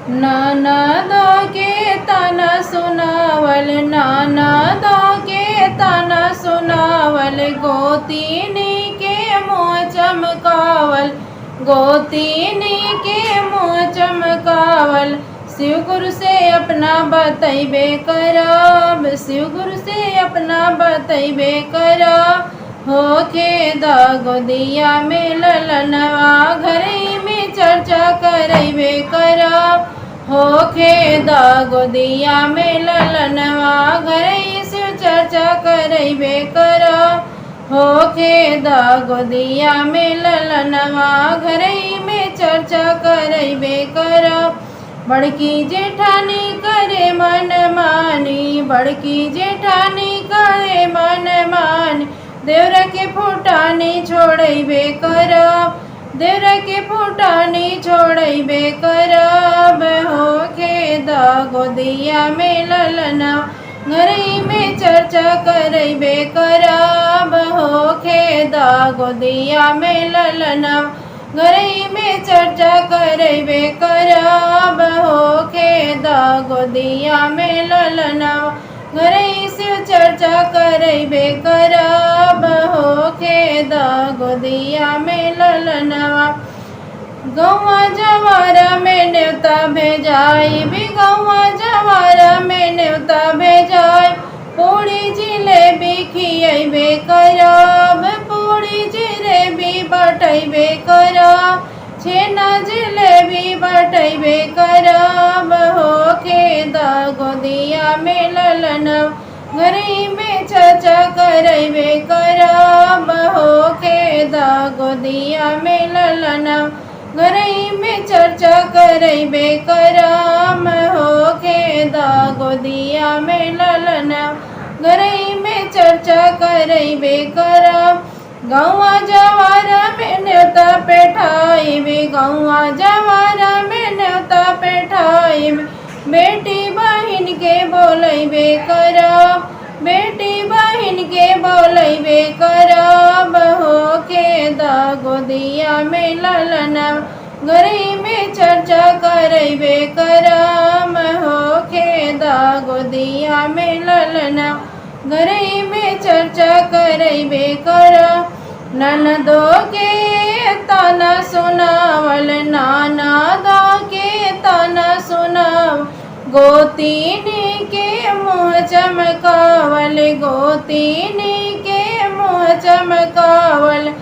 ननदो के तना सुनावल, ननदो के तना सुनावल, गोतिनी के मुँह चमकावल, गोतिनी के मुँह चमकावल। शिव गुरु से अपना बतैबे करब, शिव गुरु से अपना बतैबे करब। होके द गोदिया में ललनवा, घरे में चर्चा करैबे करब। होके द गोदिया में ललनवा, घरे से चर्चा करैबे करब। होके द गोदिया में ललनवा, घरे में चर्चा करैबे करब। बड़की जेठानी करे मन मानी, बड़की जेठानी करे मन मानी, देवरा के फुटानी छोड़ैबे करब, देवरा के फुटानी छोड़ैबे करब। होके द गोदिया में ललनवा, घरे में चर्चा करैबे करब। होके द गोदिया में ललनवा, घरे में चर्चा करैबे करब। होके द गोदिया में ललनवा, घरे से चर्चा करैबे करब। होके द गोदिया में ललनवा, गौवा जवार में न्योता भेजाई, भी गौवा जवार में न्योता भेजाई। पूड़ी जिलेबी खियैबे करब, पूड़ी जिलेबी बटैबे करब, छेना जिलेबी बटैबे करब। होके द गोदिया में ललनवा, घरे में चर्चा करैबे करब। होके द गोदिया में ललनवा, घरे में चर्चा करैबे करब। होके द गोदिया में ललनवा, घरे में चर्चा करैबे करब। गौवा जवार में न्योता पेठाइबे, गौवा जवार में न्योता पेठाइबे, बेटी बहिन के बोलैबे करब, बेटी बहिन के बोलैबे करब। होके द गोदिया में ललनवा, घरे में चर्चा करैबे करब। होके द गोदिया में ललनवा, घरे में चर्चा करैबे करब। ननदो के तना सुनावल, ननदो के तना सुनावल, गोतिनी के मुँह चमकावल, गोतिनी के मुँह चमकावल।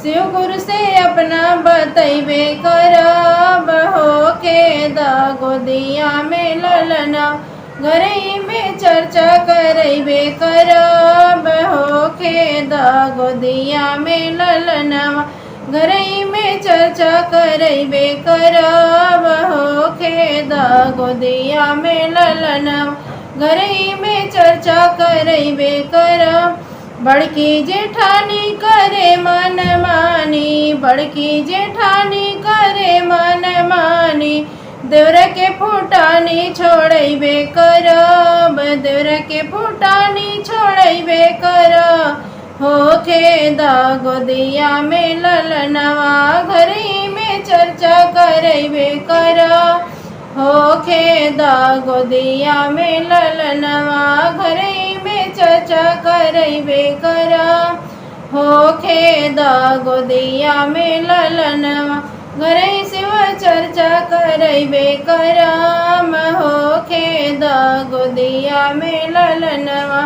शिव गुरु से अपना बतैबे करब। होके द गोदिया में ललनवा, घरे में चर्चा करैबे करब। होके द गोदिया में ललनवा, घरे में चर्चा करैबे करब। होके द गोदिया में ललनवा, घरे में चर्चा करैबे करब। बड़की जेठानी करे मन मानी, बड़की जेठानी करे मन मानी, देवरा के फुटानी छोड़ैबे करब, देवरा के फुटानी छोड़ैबे करब। होके द गोदिया में ललनवा, घरे में चर्चा करैबे करब। होके द गोदिया में ललनवा, घरे में चर्चा करैबे करब। होके द गोदिया में ललनवा, घरे से चर्चा करैबे करब। होके द गोदिया में ललनवा।